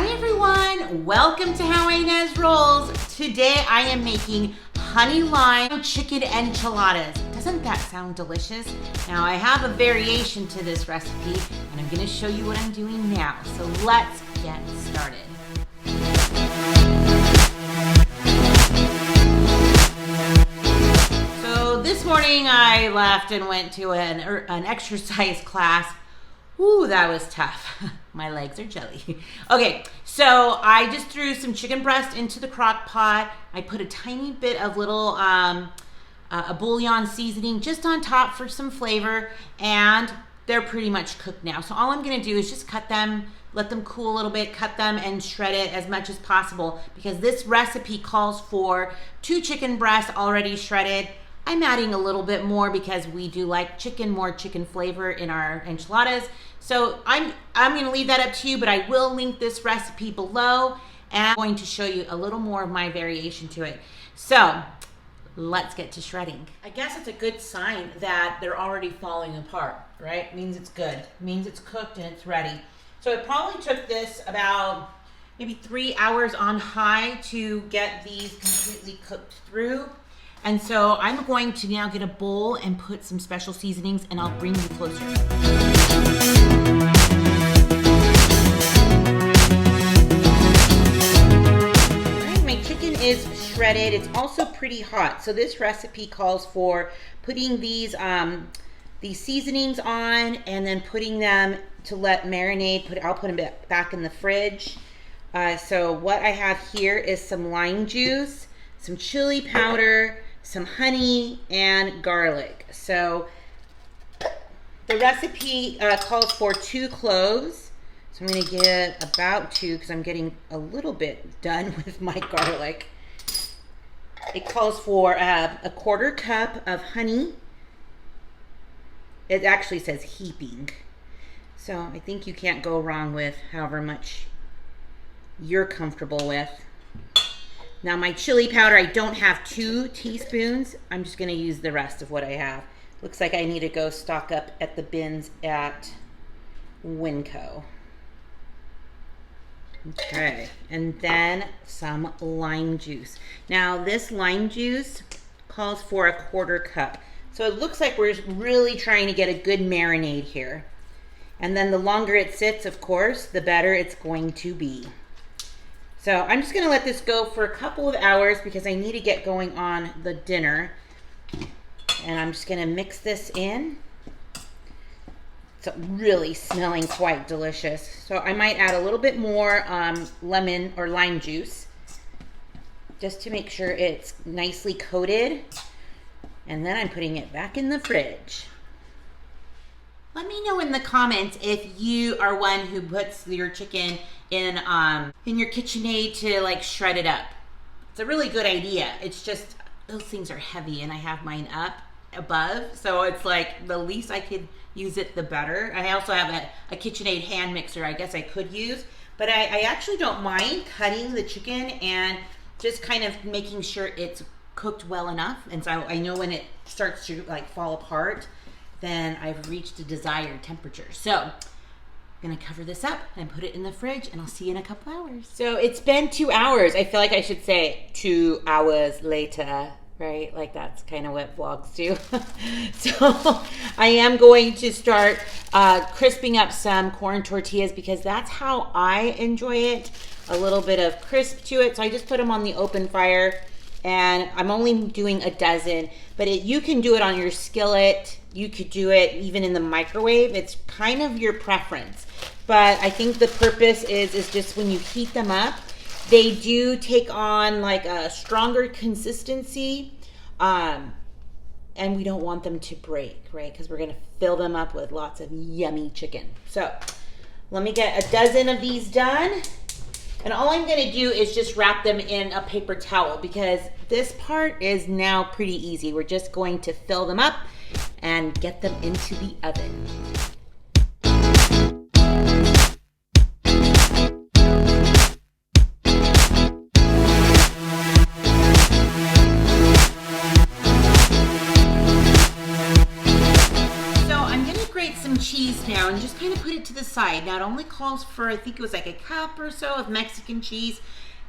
Hi everyone, welcome to How Ines Rolls. Today I am making honey lime chicken enchiladas. Doesn't that sound delicious? Now I have a variation to this recipe and I'm gonna show you what I'm doing now. So let's get started. So this morning I left and went to an exercise class. Ooh, that was tough. My legs are jelly. Okay, so I just threw some chicken breast into the crock pot. I put a tiny bit of little a bouillon seasoning just on top for some flavor, and they're pretty much cooked now. So all I'm gonna do is just cut them, let them cool a little bit, cut them and shred it as much as possible because this recipe calls for 2 chicken breasts already shredded. I'm adding a little bit more because we do like chicken, more chicken flavor in our enchiladas. So I'm gonna leave that up to you, but I will link this recipe below and I'm going to show you a little more of my variation to it. So let's get to shredding. I guess it's a good sign that they're already falling apart, right? It means it's good. It means it's cooked and it's ready. So it probably took this about maybe 3 hours on high to get these completely cooked through. And so I'm going to now get a bowl and put some special seasonings and I'll bring you closer. Alright, my chicken is shredded. It's also pretty hot. So this recipe calls for putting these seasonings on and then putting them to let marinate. I'll put them back in the fridge. So what I have here is some lime juice, some chili powder, some honey, and garlic. So the recipe calls for 2 cloves. So I'm gonna get about 2 because I'm getting a little bit done with my garlic. It calls for a 1/4 cup of honey. It actually says heaping. So I think you can't go wrong with however much you're comfortable with. Now my chili powder, I don't have 2 teaspoons. I'm just gonna use the rest of what I have. Looks like I need to go stock up at the bins at Winco. Okay, and then some lime juice. Now this lime juice calls for a 1/4 cup. So it looks like we're really trying to get a good marinade here. And then the longer it sits, of course, the better it's going to be. So I'm just gonna let this go for a couple of hours because I need to get going on the dinner. And I'm just gonna mix this in. It's really smelling quite delicious. So I might add a little bit more lemon or lime juice just to make sure it's nicely coated. And then I'm putting it back in the fridge. Let me know in the comments if you are one who puts your chicken in your KitchenAid to like shred it up. It's a really good idea. It's just those things are heavy and I have mine up above, so it's like the least I could use it, the better. I also have a KitchenAid hand mixer I guess I could use, but I actually don't mind cutting the chicken and just kind of making sure it's cooked well enough. And so I know when it starts to like fall apart, then I've reached a desired temperature. So I'm gonna cover this up and put it in the fridge and I'll see you in a couple hours. So it's been 2 hours. I feel like I should say 2 hours later, right? Like that's kind of what vlogs do. So I am going to start crisping up some corn tortillas because that's how I enjoy it. A little bit of crisp to it. So I just put them on the open fire and I'm only doing a dozen, but you can do it on your skillet. You could do it even in the microwave. It's kind of your preference. But I think the purpose is just when you heat them up, they do take on like a stronger consistency. And we don't want them to break, right? Because we're gonna fill them up with lots of yummy chicken. So let me get a dozen of these done. And all I'm gonna do is just wrap them in a paper towel because this part is now pretty easy. We're just going to fill them up and get them into the oven. So I'm gonna grate some cheese now, and just kind of put it to the side. Now it only calls for, I think it was like a cup or so of Mexican cheese.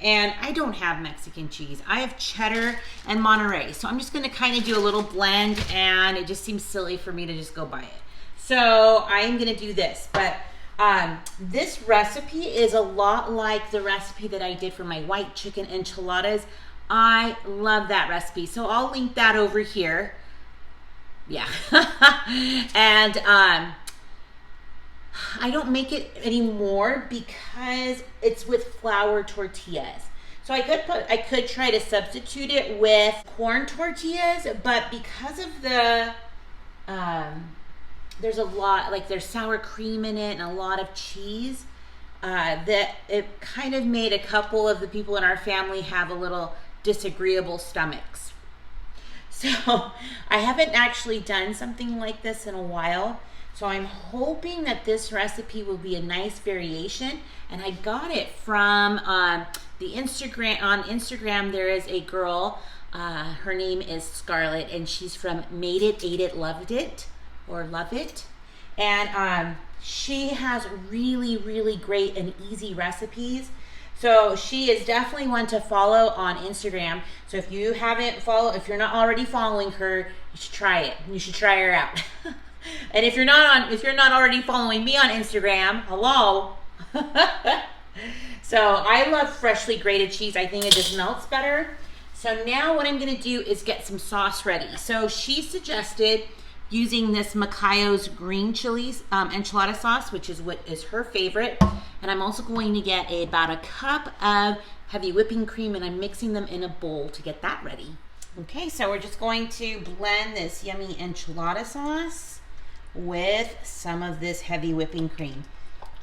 And I don't have Mexican cheese. I have cheddar and Monterey. So I'm just gonna kind of do a little blend, and it just seems silly for me to just go buy it. So I am gonna do this, but this recipe is a lot like the recipe that I did for my white chicken enchiladas. I love that recipe. So I'll link that over here. Yeah. And I don't make it anymore because it's with flour tortillas. So I could try to substitute it with corn tortillas, but because of the there's a lot, like there's sour cream in it and a lot of cheese, that it kind of made a couple of the people in our family have a little disagreeable stomachs. So I haven't actually done something like this in a while. So I'm hoping that this recipe will be a nice variation. And I got it from the Instagram. On Instagram, there is a girl, her name is Scarlett, and she's from Made It, Ate It, Loved It, or Love It. And she has really, really great and easy recipes. So she is definitely one to follow on Instagram. So if you haven't followed, if you're not already following her, you should try it. You should try her out. And if you're not already following me on Instagram, hello. So I love freshly grated cheese. I think it just melts better. So now what I'm gonna do is get some sauce ready. So she suggested using this Macayo's green chilies enchilada sauce, which is what is her favorite. And I'm also going to get about a cup of heavy whipping cream, and I'm mixing them in a bowl to get that ready. Okay, so we're just going to blend this yummy enchilada sauce with some of this heavy whipping cream.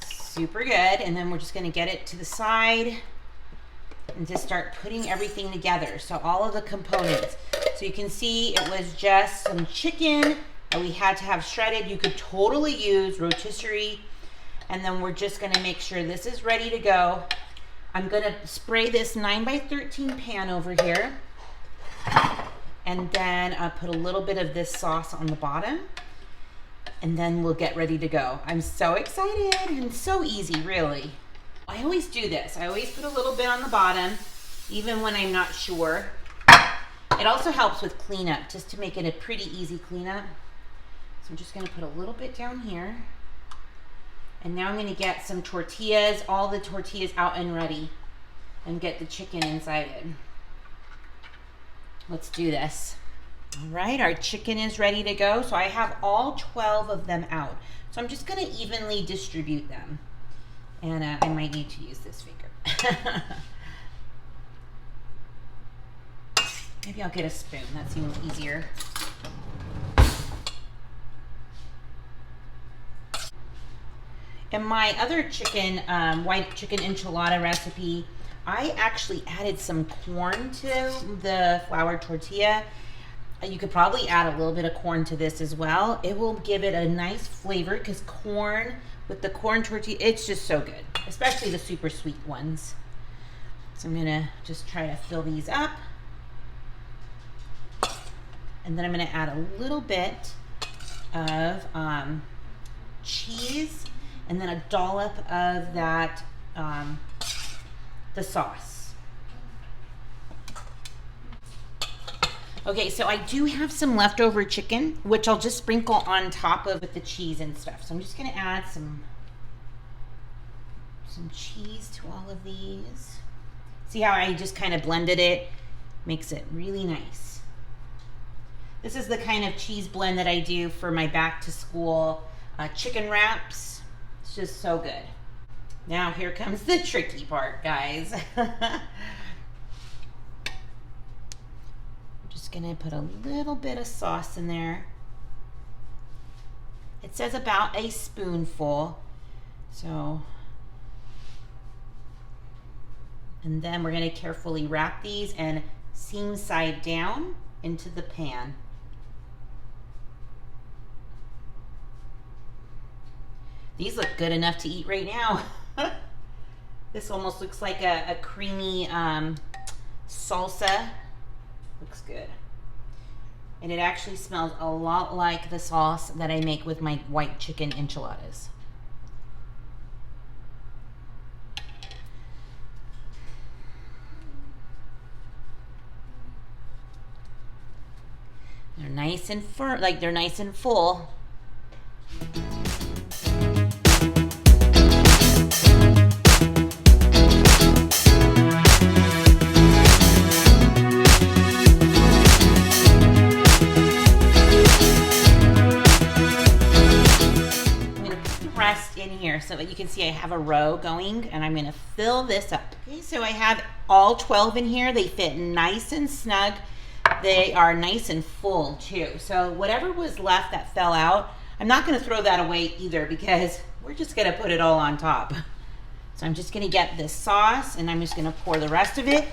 Super good. And then we're just going to get it to the side and just start putting everything together. So all of the components. So you can see it was just some chicken that we had to have shredded. You could totally use rotisserie. And then we're just going to make sure this is ready to go. I'm going to spray this 9x13 pan over here. And then I'll put a little bit of this sauce on the bottom. And then we'll get ready to go. I'm so excited, and so easy, really. I always do this. I always put a little bit on the bottom, even when I'm not sure. It also helps with cleanup, just to make it a pretty easy cleanup. So I'm just gonna put a little bit down here. And now I'm gonna get some tortillas, all the tortillas out and ready, and get the chicken inside it. Let's do this. All right, our chicken is ready to go. So I have all 12 of them out. So I'm just gonna evenly distribute them. And I might need to use this finger. Maybe I'll get a spoon, that seems easier. In my other chicken, white chicken enchilada recipe, I actually added some corn to the flour tortilla. You could probably add a little bit of corn to this as well. It will give it a nice flavor, because corn, with the corn tortilla, it's just so good, especially the super sweet ones. So I'm gonna just try to fill these up. And then I'm gonna add a little bit of cheese, and then a dollop of that, the sauce. Okay, so I do have some leftover chicken, which I'll just sprinkle on top of with the cheese and stuff. So I'm just gonna add some cheese to all of these. See how I just kind of blended it? Makes it really nice. This is the kind of cheese blend that I do for my back to school chicken wraps. It's just so good. Now here comes the tricky part, guys. Gonna put a little bit of sauce in there. It says about a spoonful. So, and then we're gonna carefully wrap these and seam side down into the pan. These look good enough to eat right now. This almost looks like a creamy salsa. Looks good. And it actually smells a lot like the sauce that I make with my white chicken enchiladas. nice and firm, like they're nice and full. In here so that you can see I have a row going, and I'm going to fill this up. Okay, so I have all 12 in here. They fit nice and snug. They are nice and full too. So whatever was left that fell out, I'm not going to throw that away either, because we're just going to put it all on top. So I'm just going to get this sauce, and I'm just going to pour the rest of it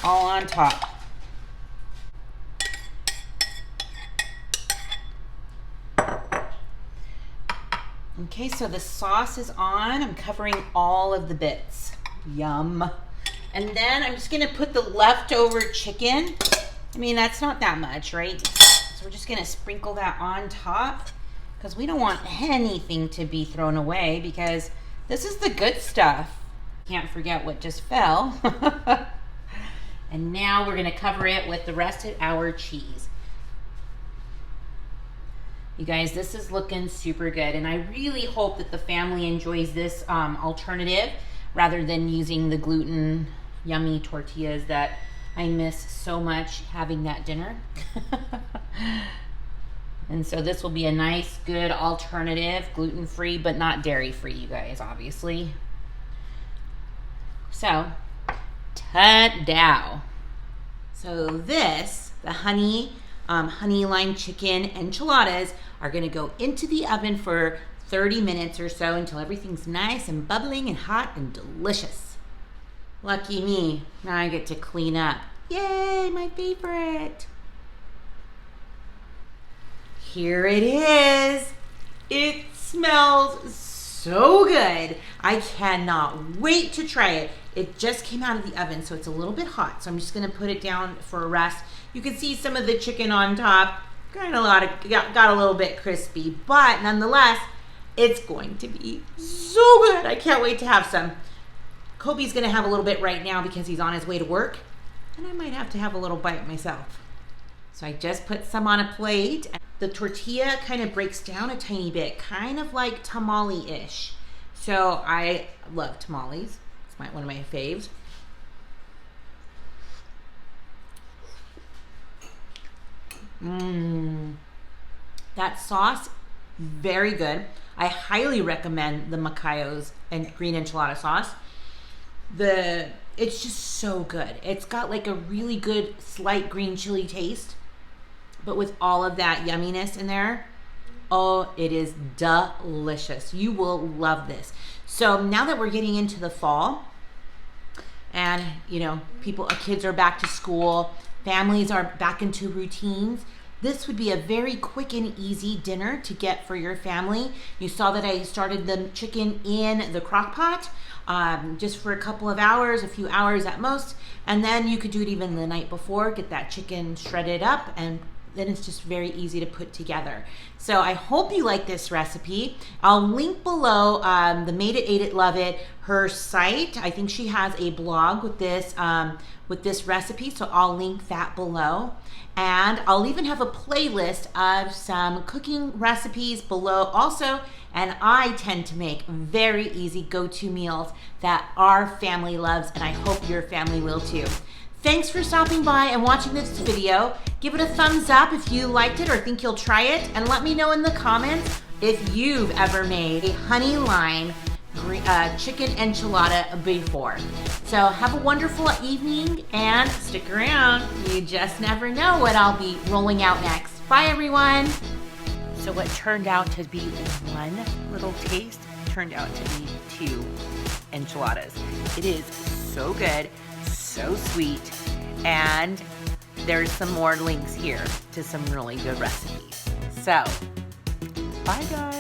all on top. Okay, so the sauce is on. I'm covering all of the bits. Yum. And then I'm just gonna put the leftover chicken. I mean, that's not that much, right? So we're just gonna sprinkle that on top, because we don't want anything to be thrown away, because this is the good stuff. Can't forget what just fell. And now we're gonna cover it with the rest of our cheese. You guys, this is looking super good, and I really hope that the family enjoys this alternative rather than using the gluten yummy tortillas that I miss so much having that dinner. And so this will be a nice, good alternative, gluten-free, but not dairy-free, you guys, obviously. So, ta-dow. So this, the honey lime chicken enchiladas, are gonna go into the oven for 30 minutes or so until everything's nice and bubbling and hot and delicious. Lucky me, now I get to clean up. Yay, my favorite. Here it is. It smells so good. I cannot wait to try it. It just came out of the oven, so it's a little bit hot. So I'm just gonna put it down for a rest. You can see some of the chicken on top. Got a little bit crispy, but nonetheless, it's going to be so good. I can't wait to have some. Kobe's gonna have a little bit right now because he's on his way to work, and I might have to have a little bite myself. So I just put some on a plate. The tortilla kind of breaks down a tiny bit, kind of like tamale-ish. So I love tamales. It's one of my faves. That sauce, very good. I highly recommend the Macayo's and green enchilada sauce. It's just so good. It's got like a really good slight green chili taste, but with all of that yumminess in there, oh, it is delicious. You will love this. So now that we're getting into the fall, and you know, kids are back to school, families are back into routines, this would be a very quick and easy dinner to get for your family. You saw that I started the chicken in the crock pot just for a couple of hours, a few hours at most, and then you could do it even the night before, get that chicken shredded up, and then it's just very easy to put together. So I hope you like this recipe. I'll link below the Made It, Ate It, Love It, her site. I think she has a blog with this recipe, so I'll link that below. And I'll even have a playlist of some cooking recipes below also. And I tend to make very easy go-to meals that our family loves, and I hope your family will too. Thanks for stopping by and watching this video. Give it a thumbs up if you liked it or think you'll try it, and let me know in the comments if you've ever made a honey lime chicken enchilada before. So have a wonderful evening and stick around. You just never know what I'll be rolling out next. Bye everyone. So what turned out to be one little taste turned out to be 2 enchiladas. It is so good, so sweet, and there's some more links here to some really good recipes. So, bye guys.